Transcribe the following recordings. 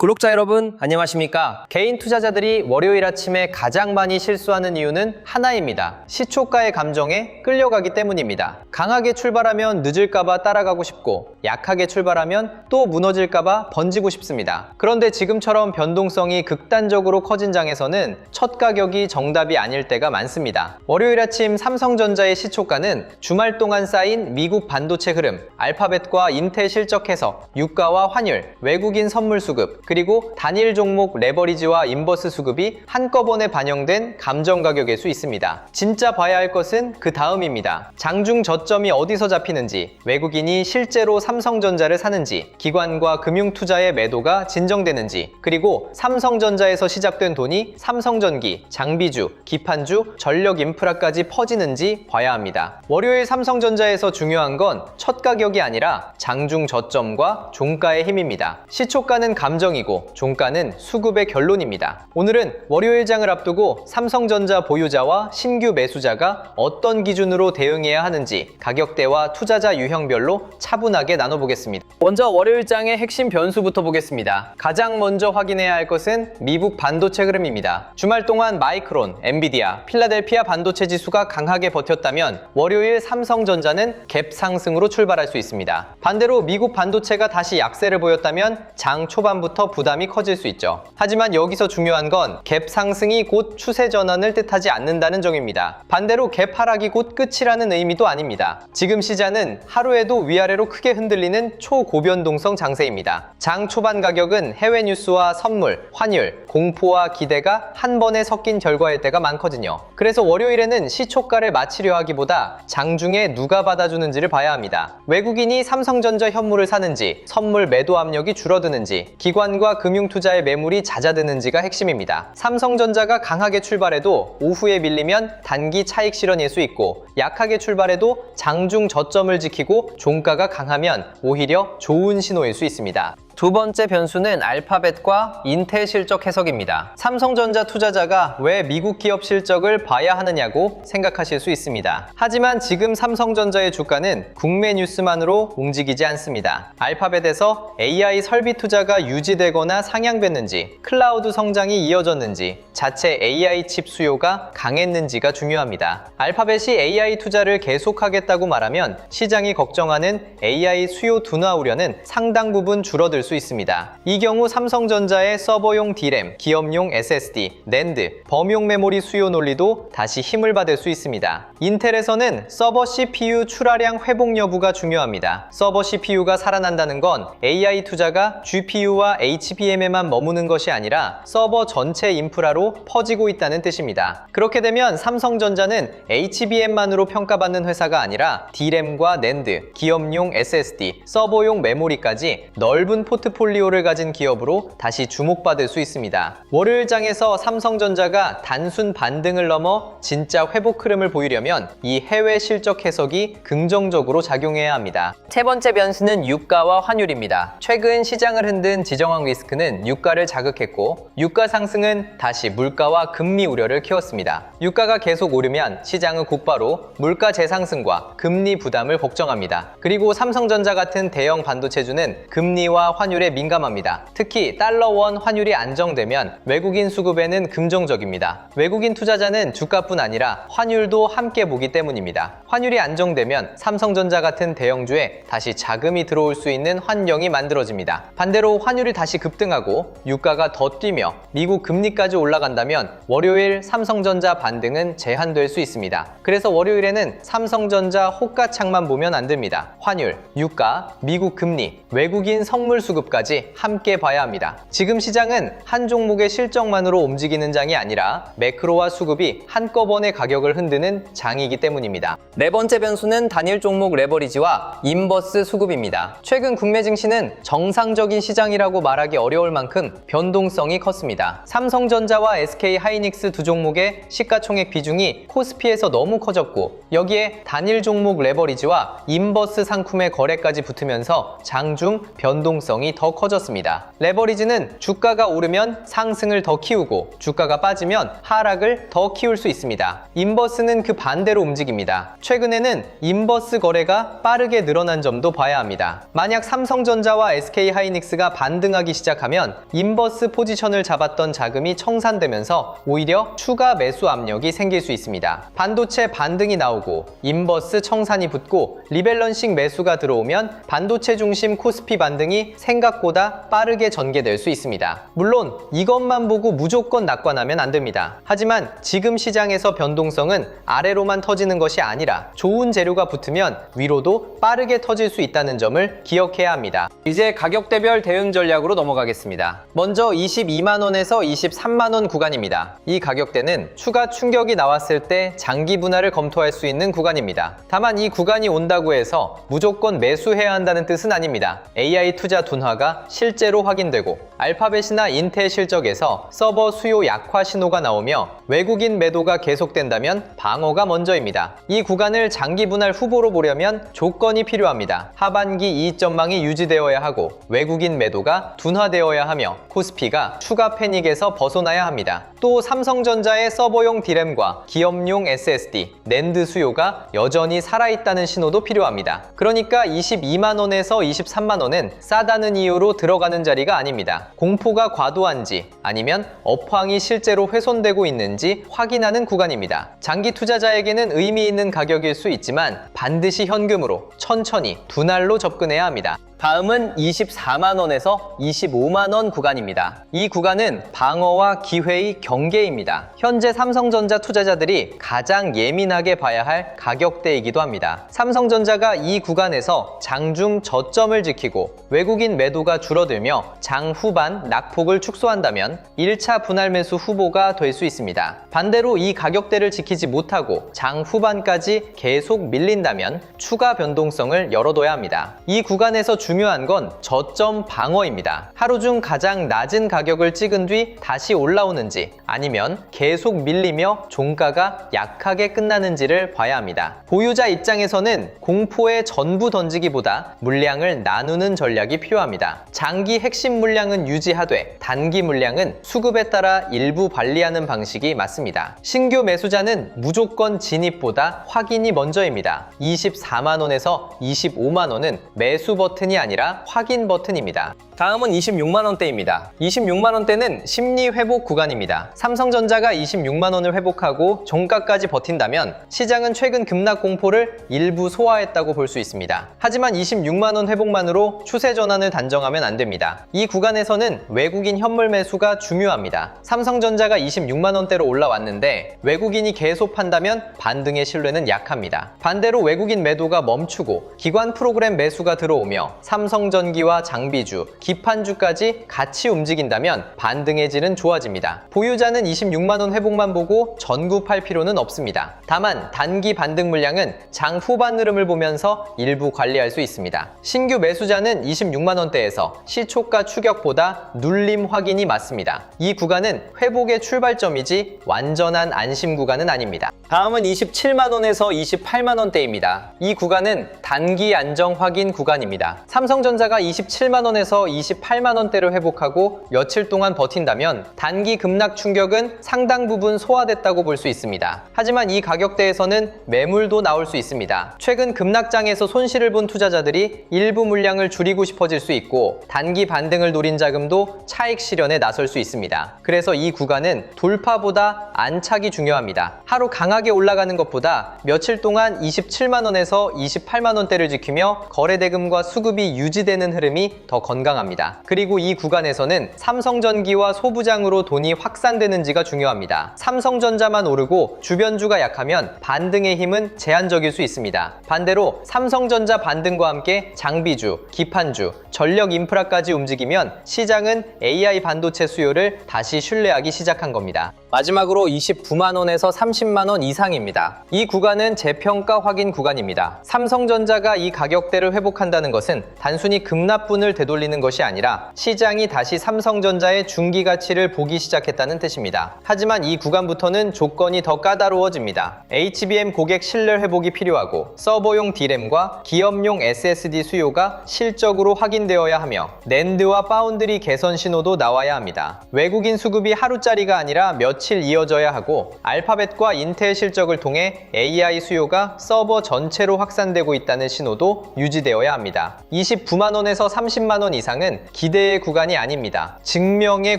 구독자 여러분 안녕하십니까? 개인 투자자들이 월요일 아침에 가장 많이 실수하는 이유는 하나입니다. 시초가의 감정에 끌려가기 때문입니다. 강하게 출발하면 늦을까봐 따라가고 싶고 약하게 출발하면 또 무너질까봐 번지고 싶습니다. 그런데 지금처럼 변동성이 극단적으로 커진 장에서는 첫 가격이 정답이 아닐 때가 많습니다. 월요일 아침 삼성전자의 시초가는 주말 동안 쌓인 미국 반도체 흐름, 알파벳과 인텔 실적 해석, 유가와 환율, 외국인 선물 수급, 그리고 단일 종목 레버리지와 인버스 수급이 한꺼번에 반영된 감정 가격일 수 있습니다. 진짜 봐야 할 것은 그 다음입니다. 장중 저점이 어디서 잡히는지, 외국인이 실제로 삼성전자를 사는지, 기관과 금융투자의 매도가 진정되는지, 그리고 삼성전자에서 시작된 돈이 삼성전기, 장비주, 기판주, 전력인프라까지 퍼지는지 봐야 합니다. 월요일 삼성전자에서 중요한 건 첫 가격이 아니라 장중 저점과 종가의 힘입니다. 시초가는 감정이고 종가는 수급의 결론입니다. 오늘은 월요일장을 앞두고 삼성전자 보유자와 신규 매수자가 어떤 기준으로 대응해야 하는지 가격대와 투자자 유형별로 차분하게 나눠보겠습니다. 먼저 월요일장의 핵심 변수부터 보겠습니다. 가장 먼저 확인해야 할 것은 미국 반도체 흐름입니다. 주말 동안 마이크론, 엔비디아, 필라델피아 반도체 지수가 강하게 버텼다면 월요일 삼성전자는 갭 상승으로 출발할 수 있습니다. 반대로 미국 반도체가 다시 약세를 보였다면 장 초반부터 부담이 커질 수 있죠. 하지만 여기서 중요한 건 갭 상승이 곧 추세 전환을 뜻하지 않는다는 점입니다. 반대로 갭 하락이 곧 끝이라는 의미도 아닙니다. 지금 시장은 하루에도 위아래로 크게 흔들리는 초고변동성 장세입니다. 장 초반 가격은 해외 뉴스와 선물, 환율, 공포와 기대가 한 번에 섞인 결과일 때가 많거든요. 그래서 월요일에는 시초가를 맞추려 하기보다 장중에 누가 받아주는지를 봐야 합니다. 외국인이 삼성전자 현물을 사는지, 선물 매도 압력이 줄어드는지, 기관과 금융투자의 매물이 잦아드는지가 핵심입니다. 삼성전자가 강하게 출발해도 오후에 밀리면 단기 차익 실현일 수 있고, 약하게 출발해도 장중 저점을 지키고 종가가 강하면 오히려 좋은 신호일 수 있습니다. 두 번째 변수는 알파벳과 인텔 실적 해석입니다. 삼성전자 투자자가 왜 미국 기업 실적을 봐야 하느냐고 생각하실 수 있습니다. 하지만 지금 삼성전자의 주가는 국내 뉴스만으로 움직이지 않습니다. 알파벳에서 AI 설비 투자가 유지되거나 상향됐는지, 클라우드 성장이 이어졌는지, 자체 AI 칩 수요가 강했는지가 중요합니다. 알파벳이 AI 투자를 계속하겠다고 말하면 시장이 걱정하는 AI 수요 둔화 우려는 상당 부분 줄어들 수 있습니다. 이 경우 삼성전자의 서버용 D램, 기업용 SSD, 낸드, 범용 메모리 수요 논리도 다시 힘을 받을 수 있습니다. 인텔에서는 서버 CPU 출하량 회복 여부가 중요합니다. 서버 CPU가 살아난다는 건 AI 투자가 GPU와 HBM에만 머무는 것이 아니라 서버 전체 인프라로 퍼지고 있다는 뜻입니다. 그렇게 되면 삼성전자는 HBM만으로 평가받는 회사가 아니라 D램과 낸드, 기업용 SSD, 서버용 메모리까지 넓은 포트폴리오를 가진 기업으로 다시 주목받을 수 있습니다. 월요일장에서 삼성전자가 단순 반등을 넘어 진짜 회복 흐름을 보이려면 이 해외 실적 해석이 긍정적으로 작용해야 합니다. 세 번째 변수는 유가와 환율입니다. 최근 시장을 흔든 지정학 리스크는 유가를 자극했고, 유가 상승은 다시 물가와 금리 우려를 키웠습니다. 유가가 계속 오르면 시장은 곧바로 물가 재상승과 금리 부담을 걱정합니다. 그리고 삼성전자 같은 대형 반도체주는 금리와 환율에 민감합니다. 특히 달러원 환율이 안정되면 외국인 수급에는 긍정적입니다. 외국인 투자자는 주가뿐 아니라 환율도 함께 보기 때문입니다. 환율이 안정되면 삼성전자 같은 대형주에 다시 자금이 들어올 수 있는 환경이 만들어집니다. 반대로 환율이 다시 급등하고 유가가 더 뛰며 미국 금리까지 올라간다면 월요일 삼성전자 반등은 제한될 수 있습니다. 그래서 월요일에는 삼성전자 호가창만 보면 안 됩니다. 환율, 유가, 미국 금리, 외국인 선물 수급까지 함께 봐야 합니다. 지금 시장은 한 종목의 실적만으로 움직이는 장이 아니라 매크로와 수급이 한꺼번에 가격을 흔드는 장이기 때문입니다. 네 번째 변수는 단일 종목 레버리지와 인버스 수급입니다. 최근 국내 증시는 정상적인 시장이라고 말하기 어려울 만큼 변동성이 컸습니다. 삼성전자와 SK하이닉스 두 종목의 시가총액 비중이 코스피에서 너무 커졌고, 여기에 단일 종목 레버리지와 인버스 상품의 거래까지 붙으면서 장중 변동성이 가능성이 더 커졌습니다. 레버리지는 주가가 오르면 상승을 더 키우고 주가가 빠지면 하락을 더 키울 수 있습니다. 인버스는 그 반대로 움직입니다. 최근에는 인버스 거래가 빠르게 늘어난 점도 봐야 합니다. 만약 삼성전자와 SK하이닉스가 반등하기 시작하면 인버스 포지션을 잡았던 자금이 청산되면서 오히려 추가 매수 압력이 생길 수 있습니다. 반도체 반등이 나오고 인버스 청산이 붙고 리밸런싱 매수가 들어오면 반도체 중심 코스피 반등이 생각보다 빠르게 전개될 수 있습니다. 물론 이것만 보고 무조건 낙관하면 안 됩니다. 하지만 지금 시장에서 변동성은 아래로만 터지는 것이 아니라 좋은 재료가 붙으면 위로도 빠르게 터질 수 있다는 점을 기억해야 합니다. 이제 가격대별 대응 전략으로 넘어가겠습니다. 먼저 22만원에서 23만원 구간입니다. 이 가격대는 추가 충격이 나왔을 때 장기 분할을 검토할 수 있는 구간입니다. 다만 이 구간이 온다고 해서 무조건 매수해야 한다는 뜻은 아닙니다. AI 투자 둔화가 실제로 확인되고 알파벳이나 인텔 실적에서 서버 수요 약화 신호가 나오며 외국인 매도가 계속된다면 방어가 먼저입니다. 이 구간을 장기 분할 후보로 보려면 조건이 필요합니다. 하반기 이익 전망이 유지되어야 하고 외국인 매도가 둔화되어야 하며 코스피가 추가 패닉에서 벗어나야 합니다. 또 삼성전자의 서버용 D램과 기업용 SSD, 낸드 수요가 여전히 살아있다는 신호도 필요합니다. 그러니까 22만원에서 23만원은 싸다는 이유로 들어가는 자리가 아닙니다. 공포가 과도한지 아니면 업황이 실제로 훼손되고 있는지 확인하는 구간입니다. 장기 투자자에게는 의미 있는 가격일 수 있지만 반드시 현금으로 천천히 분할로 접근해야 합니다. 다음은 24만원에서 25만원 구간입니다. 이 구간은 방어와 기회의 경계입니다. 현재 삼성전자 투자자들이 가장 예민하게 봐야 할 가격대이기도 합니다. 삼성전자가 이 구간에서 장중 저점을 지키고 외국인 매도가 줄어들며 장 후반 낙폭을 축소한다면 1차 분할 매수 후보가 될 수 있습니다. 반대로 이 가격대를 지키지 못하고 장 후반까지 계속 밀린다면 추가 변동성을 열어둬야 합니다. 이 구간에서 중요한 건 저점 방어입니다. 하루 중 가장 낮은 가격을 찍은 뒤 다시 올라오는지 아니면 계속 밀리며 종가가 약하게 끝나는지를 봐야 합니다. 보유자 입장에서는 공포에 전부 던지기보다 물량을 나누는 전략이 필요합니다. 장기 핵심 물량은 유지하되 단기 물량은 수급에 따라 일부 관리하는 방식이 맞습니다. 신규 매수자는 무조건 진입보다 확인이 먼저입니다. 24만원에서 25만원은 매수 버튼이 아니라 확인 버튼입니다. 다음은 26만원대입니다. 26만원대는 심리 회복 구간입니다. 삼성전자가 26만원을 회복하고 종가까지 버틴다면 시장은 최근 급락 공포를 일부 소화했다고 볼 수 있습니다. 하지만 26만원 회복만으로 추세 전환을 단정하면 안 됩니다. 이 구간에서는 외국인 현물 매수가 중요합니다. 삼성전자가 26만원대로 올라왔는데 외국인이 계속 판다면 반등의 신뢰는 약합니다. 반대로 외국인 매도가 멈추고 기관 프로그램 매수가 들어오며 삼성전기와 장비주, 기판주까지 같이 움직인다면 반등의 질은 좋아집니다. 보유자는 26만원 회복만 보고 전구 팔 필요는 없습니다. 다만 단기 반등 물량은 장 후반 흐름을 보면서 일부 관리할 수 있습니다. 신규 매수자는 26만원대에서 시초가 추격보다 눌림 확인이 맞습니다. 이 구간은 회복의 출발점이지 완전한 안심 구간은 아닙니다. 다음은 27만원에서 28만원대입니다. 이 구간은 단기 안정 확인 구간입니다. 삼성전자가 27만원에서 28만원대를 회복하고 며칠 동안 버틴다면 단기 급락 충격은 상당 부분 소화됐다고 볼 수 있습니다. 하지만 이 가격대에서는 매물도 나올 수 있습니다. 최근 급락장에서 손실을 본 투자자들이 일부 물량을 줄이고 싶어질 수 있고 단기 반등을 노린 자금도 차익 실현에 나설 수 있습니다. 그래서 이 구간은 돌파보다 안착이 중요합니다. 하루 강하게 올라가는 것보다 며칠 동안 27만원에서 28만원대를 지키며 거래대금과 수급이 유지되는 흐름이 더 건강합니다. 그리고 이 구간에서는 삼성전기와 소부장으로 돈이 확산되는지가 중요합니다. 삼성전자만 오르고 주변주가 약하면 반등의 힘은 제한적일 수 있습니다. 반대로 삼성전자 반등과 함께 장비주, 기판주, 전력 인프라까지 움직이면 시장은 AI 반도체 수요를 다시 신뢰하기 시작한 겁니다. 마지막으로 29만원에서 30만원 이상입니다. 이 구간은 재평가 확인 구간입니다. 삼성전자가 이 가격대를 회복한다는 것은 단순히 급납분을 되돌리는 것이 아니라 시장이 다시 삼성전자의 중기 가치를 보기 시작했다는 뜻입니다. 하지만 이 구간부터는 조건이 더 까다로워집니다. HBM 고객 신뢰 회복이 필요하고 서버용 D램과 기업용 SSD 수요가 실적으로 확인되어야 하며 낸드와 파운드리 개선 신호도 나와야 합니다. 외국인 수급이 하루짜리가 아니라 며칠 이어져야 하고 알파벳과 인텔 실적을 통해 AI 수요가 서버 전체로 확산되고 있다는 신호도 유지되어야 합니다. 29만원에서 30만원 이상은 기대의 구간이 아닙니다. 증명의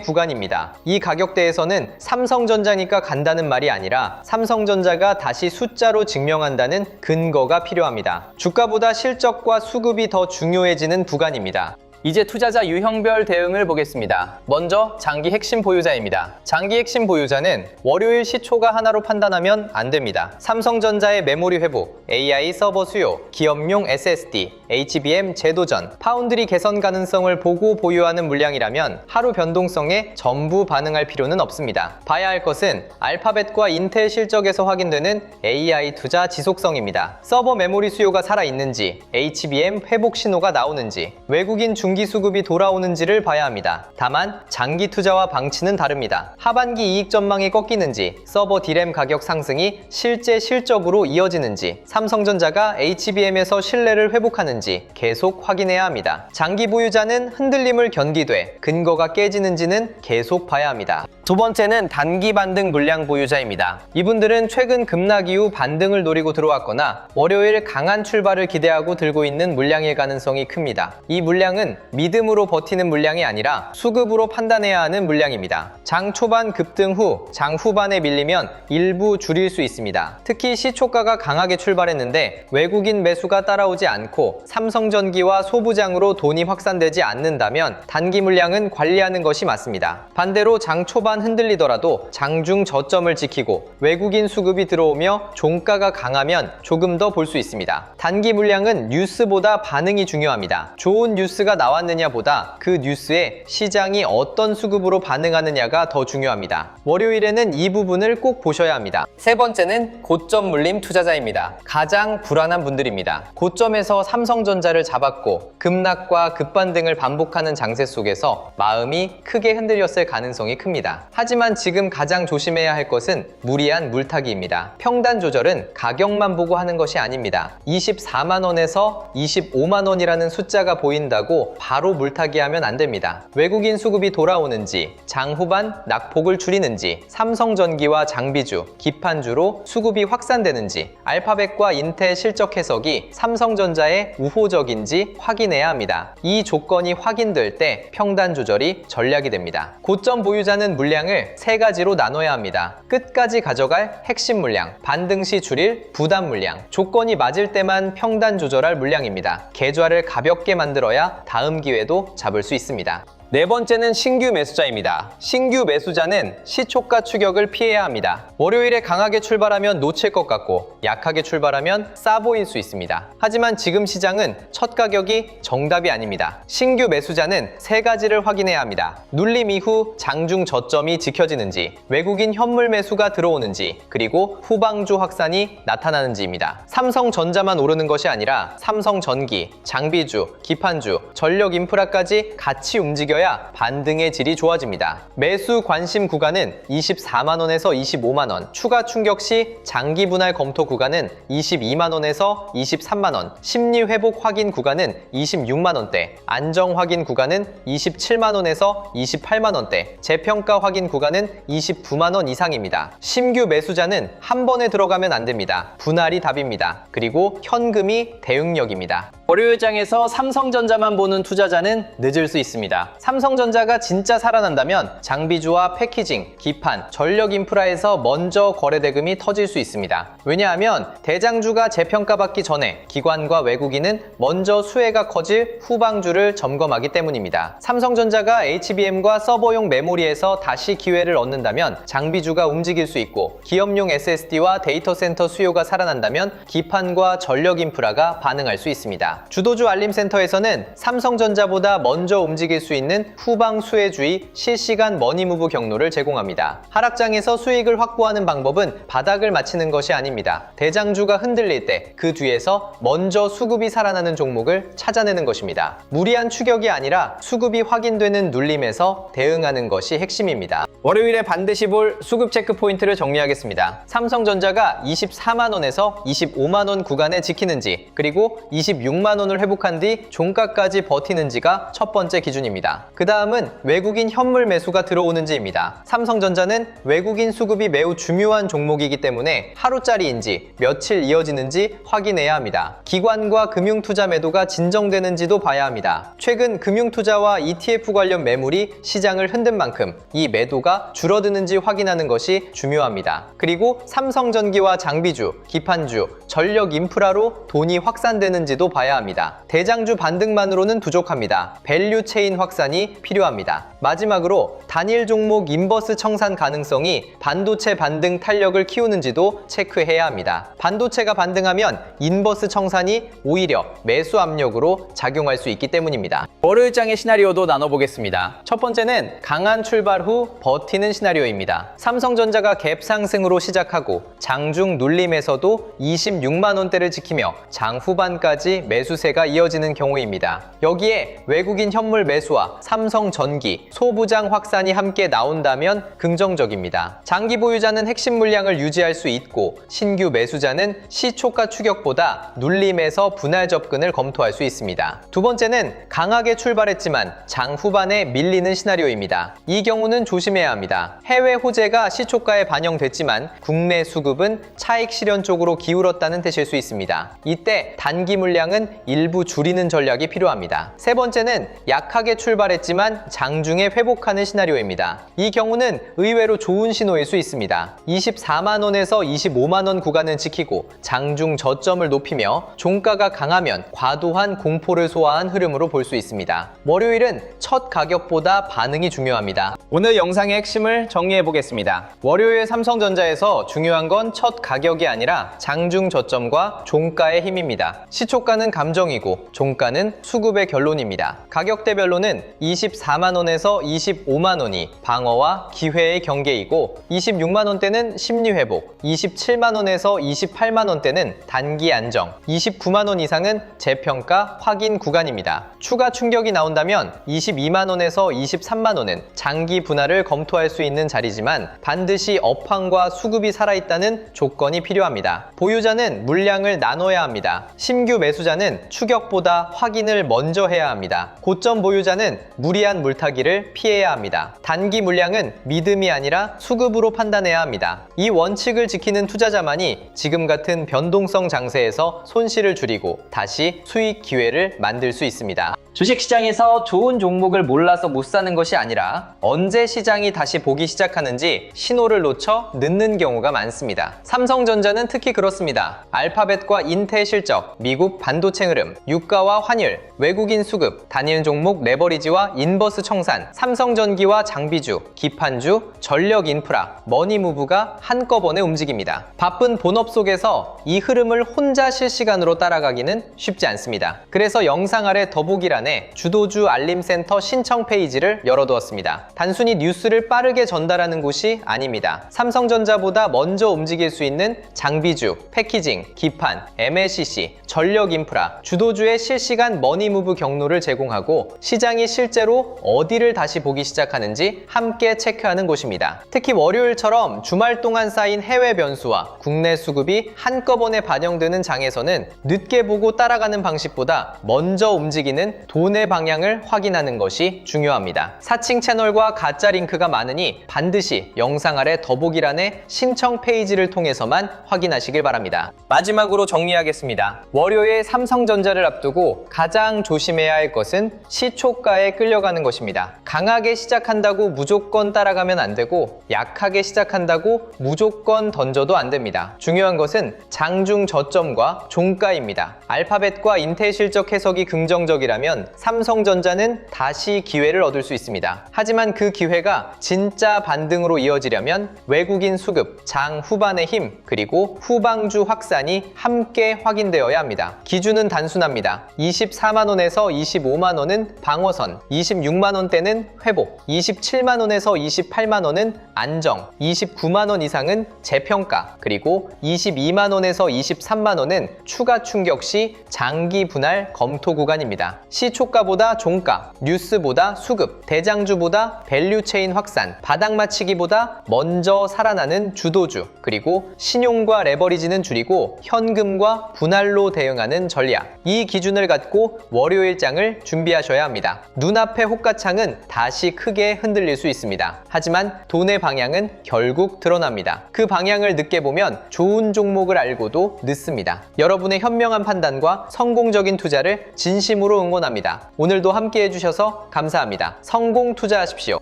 구간입니다. 이 가격대에서는 삼성전자니까 간다는 말이 아니라 삼성전자가 다시 숫자로 증명한다는 근거가 필요합니다. 주가보다 실적과 수급이 더 중요해지는 구간입니다. 이제 투자자 유형별 대응을 보겠습니다. 먼저 장기 핵심 보유자입니다. 장기 핵심 보유자는 월요일 시초가 하나로 판단하면 안 됩니다. 삼성전자의 메모리 회복, AI 서버 수요, 기업용 SSD, HBM 재도전, 파운드리 개선 가능성을 보고 보유하는 물량이라면 하루 변동성에 전부 반응할 필요는 없습니다. 봐야 할 것은 알파벳과 인텔 실적에서 확인되는 AI 투자 지속성입니다. 서버 메모리 수요가 살아있는지, HBM 회복 신호가 나오는지, 외국인 중기 수급이 돌아오는지를 봐야 합니다. 다만 장기 투자와 방치는 다릅니다. 하반기 이익 전망이 꺾이는지, 서버 D램 가격 상승이 실제 실적으로 이어지는지, 삼성전자가 HBM에서 신뢰를 회복하는지 계속 확인해야 합니다. 장기 보유자는 흔들림을 견디되 근거가 깨지는지는 계속 봐야 합니다. 두 번째는 단기 반등 물량 보유자입니다. 이분들은 최근 급락 이후 반등을 노리고 들어왔거나 월요일 강한 출발을 기대하고 들고 있는 물량일 가능성이 큽니다. 이 물량은 믿음으로 버티는 물량이 아니라 수급으로 판단해야 하는 물량입니다. 장 초반 급등 후 장 후반에 밀리면 일부 줄일 수 있습니다. 특히 시초가가 강하게 출발했는데 외국인 매수가 따라오지 않고 삼성전기와 소부장으로 돈이 확산되지 않는다면 단기 물량은 관리하는 것이 맞습니다. 반대로 장 초반 흔들리더라도 장중 저점을 지키고 외국인 수급이 들어오며 종가가 강하면 조금 더 볼 수 있습니다. 단기 물량은 뉴스보다 반응이 중요합니다. 좋은 뉴스가 나왔느냐 보다 그 뉴스에 시장이 어떤 수급으로 반응하느냐가 더 중요합니다. 월요일에는 이 부분을 꼭 보셔야 합니다. 세 번째는 고점 물림 투자자입니다. 가장 불안한 분들입니다. 고점에서 삼성전자를 잡았고 급락과 급반등을 반복하는 장세 속에서 마음이 크게 흔들렸을 가능성이 큽니다. 하지만 지금 가장 조심해야 할 것은 무리한 물타기입니다. 평단 조절은 가격만 보고 하는 것이 아닙니다. 24만원에서 25만원이라는 숫자가 보인다고 바로 물타기하면 안 됩니다. 외국인 수급이 돌아오는지, 장 후반 낙폭을 줄이는지, 삼성전기와 장비주, 기판주로 수급이 확산되는지, 알파벳과 인텔 실적 해석이 삼성전자에 우호적인지 확인해야 합니다. 이 조건이 확인될 때 평단 조절이 전략이 됩니다. 고점 보유자는 물량을 세 가지로 나눠야 합니다. 끝까지 가져갈 핵심 물량, 반등 시 줄일 부담 물량, 조건이 맞을 때만 평단 조절할 물량입니다. 계좌를 가볍게 만들어야 다음 기회도 잡을 수 있습니다. 네 번째는 신규 매수자입니다. 신규 매수자는 시초가 추격을 피해야 합니다. 월요일에 강하게 출발하면 놓칠 것 같고 약하게 출발하면 싸 보일 수 있습니다. 하지만 지금 시장은 첫 가격이 정답이 아닙니다. 신규 매수자는 세 가지를 확인해야 합니다. 눌림 이후 장중 저점이 지켜지는지, 외국인 현물 매수가 들어오는지, 그리고 후방주 확산이 나타나는지입니다. 삼성전자만 오르는 것이 아니라 삼성전기, 장비주, 기판주, 전력 인프라까지 같이 움직여야 반등의 질이 좋아집니다. 매수 관심 구간은 24만원에서 25만원, 추가 충격 시 장기 분할 검토 구간은 22만원에서 23만원, 심리 회복 확인 구간은 26만원대, 안정 확인 구간은 27만원에서 28만원대, 재평가 확인 구간은 29만원 이상입니다. 신규 매수자는 한 번에 들어가면 안 됩니다. 분할이 답입니다. 그리고 현금이 대응력입니다. 월요일장에서 삼성전자만 보는 투자자는 늦을 수 있습니다. 삼성전자가 진짜 살아난다면 장비주와 패키징, 기판, 전력 인프라에서 먼저 거래 대금이 터질 수 있습니다. 왜냐하면 대장주가 재평가받기 전에 기관과 외국인은 먼저 수혜가 커질 후방주를 점검하기 때문입니다. 삼성전자가 HBM과 서버용 메모리에서 다시 기회를 얻는다면 장비주가 움직일 수 있고, 기업용 SSD와 데이터 센터 수요가 살아난다면 기판과 전력 인프라가 반응할 수 있습니다. 주도주 알림센터에서는 삼성전자보다 먼저 움직일 수 있는 되는 후방 수혜주의 실시간 머니무브 경로를 제공합니다. 하락장에서 수익을 확보하는 방법은 바닥을 맞히는 것이 아닙니다. 대장주가 흔들릴 때 그 뒤에서 먼저 수급이 살아나는 종목을 찾아내는 것입니다. 무리한 추격이 아니라 수급이 확인되는 눌림에서 대응하는 것이 핵심입니다. 월요일에 반드시 볼 수급 체크 포인트를 정리하겠습니다. 삼성전자가 24만원에서 25만원 구간에 지키는지, 그리고 26만원을 회복한 뒤 종가까지 버티는지가 첫 번째 기준입니다. 그 다음은 외국인 현물 매수가 들어오는지입니다. 삼성전자는 외국인 수급이 매우 중요한 종목이기 때문에 하루짜리인지 며칠 이어지는지 확인해야 합니다. 기관과 금융투자 매도가 진정되는지도 봐야 합니다. 최근 금융투자와 ETF 관련 매물이 시장을 흔든 만큼 이 매도가 줄어드는지 확인하는 것이 중요합니다. 그리고 삼성전기와 장비주, 기판주, 전력 인프라로 돈이 확산되는지도 봐야 합니다. 대장주 반등만으로는 부족합니다. 밸류 체인 확산이 필요합니다. 마지막으로 단일 종목 인버스 청산 가능성이 반도체 반등 탄력을 키우는지도 체크해야 합니다. 반도체가 반등하면 인버스 청산이 오히려 매수 압력으로 작용할 수 있기 때문입니다. 월요일장의 시나리오도 나눠보겠습니다. 첫 번째는 강한 출발 후 버티는 시나리오입니다. 삼성전자가 갭 상승으로 시작하고 장중 눌림에서도 26만원대를 지키며 장 후반까지 매수세가 이어지는 경우입니다. 여기에 외국인 현물 매수와 삼성전기, 소부장 확산이 함께 나온다면 긍정적입니다. 장기 보유자는 핵심 물량을 유지할 수 있고 신규 매수자는 시초가 추격보다 눌림에서 분할 접근을 검토할 수 있습니다. 두 번째는 강하게 출발했지만 장 후반에 밀리는 시나리오입니다. 이 경우는 조심해야 합니다. 해외 호재가 시초가에 반영됐지만 국내 수급은 차익 실현 쪽으로 기울었다는 뜻일 수 있습니다. 이때 단기 물량은 일부 줄이는 전략이 필요합니다. 세 번째는 약하게 출발했지만 장중에 회복하는 시나리오입니다. 이 경우는 의외로 좋은 신호일 수 있습니다. 24만원에서 25만원 구간을 지키고 장중 저점을 높이며 종가가 강하면 과도한 공포를 소화한 흐름으로 볼 수 있습니다. 월요일은 첫 가격보다 반응이 중요합니다. 오늘 영상의 핵심을 정리해 보겠습니다. 월요일 삼성전자에서 중요한 건 첫 가격이 아니라 장중 저점과 종가의 힘입니다. 시초가는 감정이고 종가는 수급의 결론입니다. 가격대별로는 24만원에서 25만원이 방어와 기회의 경계이고 26만원대는 심리회복, 27만원에서 28만원대는 단기 안정, 29만원 이상은 재평가 확인 구간입니다. 추가 충격이 나온다면 22만원에서 23만원은 장기 분할을 검토할 수 있는 자리지만 반드시 업황과 수급이 살아있다는 조건이 필요합니다. 보유자는 물량을 나눠야 합니다. 신규 매수자는 추격보다 확인을 먼저 해야 합니다. 고점 보유자는 무리한 물타기를 피해야 합니다. 단기 물량은 믿음이 아니라 수급으로 판단해야 합니다. 이 원칙을 지키는 투자자만이 지금 같은 변동성 장세에서 손실을 줄이고 다시 수익 기회를 만들 수 있습니다. 주식시장에서 좋은 종목을 몰라서 못 사는 것이 아니라 언제 시장이 다시 보기 시작하는지 신호를 놓쳐 늦는 경우가 많습니다. 삼성전자는 특히 그렇습니다. 알파벳과 인텔 실적, 미국 반도체 흐름, 유가와 환율, 외국인 수급, 단일 종목 레버리지와 인버스 청산, 삼성전기와 장비주, 기판주, 전력 인프라, 머니무브가 한꺼번에 움직입니다. 바쁜 본업 속에서 이 흐름을 혼자 실시간으로 따라가기는 쉽지 않습니다. 그래서 영상 아래 더보기란에 주도주 알림센터 신청 페이지를 열어두었습니다. 단순히 뉴스를 빠르게 전달하는 곳이 아닙니다. 삼성전자보다 먼저 움직일 수 있는 장비주, 패키징, 기판, MLCC, 전력 인프라, 주도주의 실시간 머니무브 경로를 제공하고 시장이 실제로 어디를 다시 보기 시작하는지 함께 체크하는 곳입니다. 특히 월요일처럼 주말 동안 쌓인 해외 변수와 국내 수급이 한꺼번에 반영되는 장에서는 늦게 보고 따라가는 방식보다 먼저 움직이는 돈의 방향을 확인하는 것이 중요합니다. 사칭 채널과 가짜 링크가 많으니 반드시 영상 아래 더보기란의 신청 페이지를 통해서만 확인하시길 바랍니다. 마지막으로 정리하겠습니다. 월요일 삼성전자를 앞두고 가장 조심해야 할 것은 시초가에 끌려가는 것입니다. 강하게 시작한다고 무조건 따라가면 안 되고 약하게 시작한다고 무조건 던져도 안 됩니다. 중요한 것은 장중 저점과 종가입니다. 알파벳과 인텔 실적 해석이 긍정적이라면 되면 삼성전자는 다시 기회를 얻을 수 있습니다. 하지만 그 기회가 진짜 반등으로 이어지려면 외국인 수급, 장 후반의 힘, 그리고 후방주 확산이 함께 확인되어야 합니다. 기준은 단순합니다. 24만원에서 25만원은 방어선, 26만원대는 회복, 27만원에서 28만원은 안정, 29만원 이상은 재평가, 그리고 22만원에서 23만원은 추가 충격 시 장기 분할 검토 구간입니다. 시초가보다 종가, 뉴스보다 수급, 대장주보다 밸류체인 확산, 바닥 맞추기보다 먼저 살아나는 주도주, 그리고 신용과 레버리지는 줄이고 현금과 분할로 대응하는 전략. 이 기준을 갖고 월요일장을 준비하셔야 합니다. 눈앞의 호가창은 다시 크게 흔들릴 수 있습니다. 하지만 돈의 방향은 결국 드러납니다. 그 방향을 늦게 보면 좋은 종목을 알고도 늦습니다. 여러분의 현명한 판단과 성공적인 투자를 진심으로 응원합니다. 오늘도 함께 해주셔서 감사합니다. 성공 투자하십시오.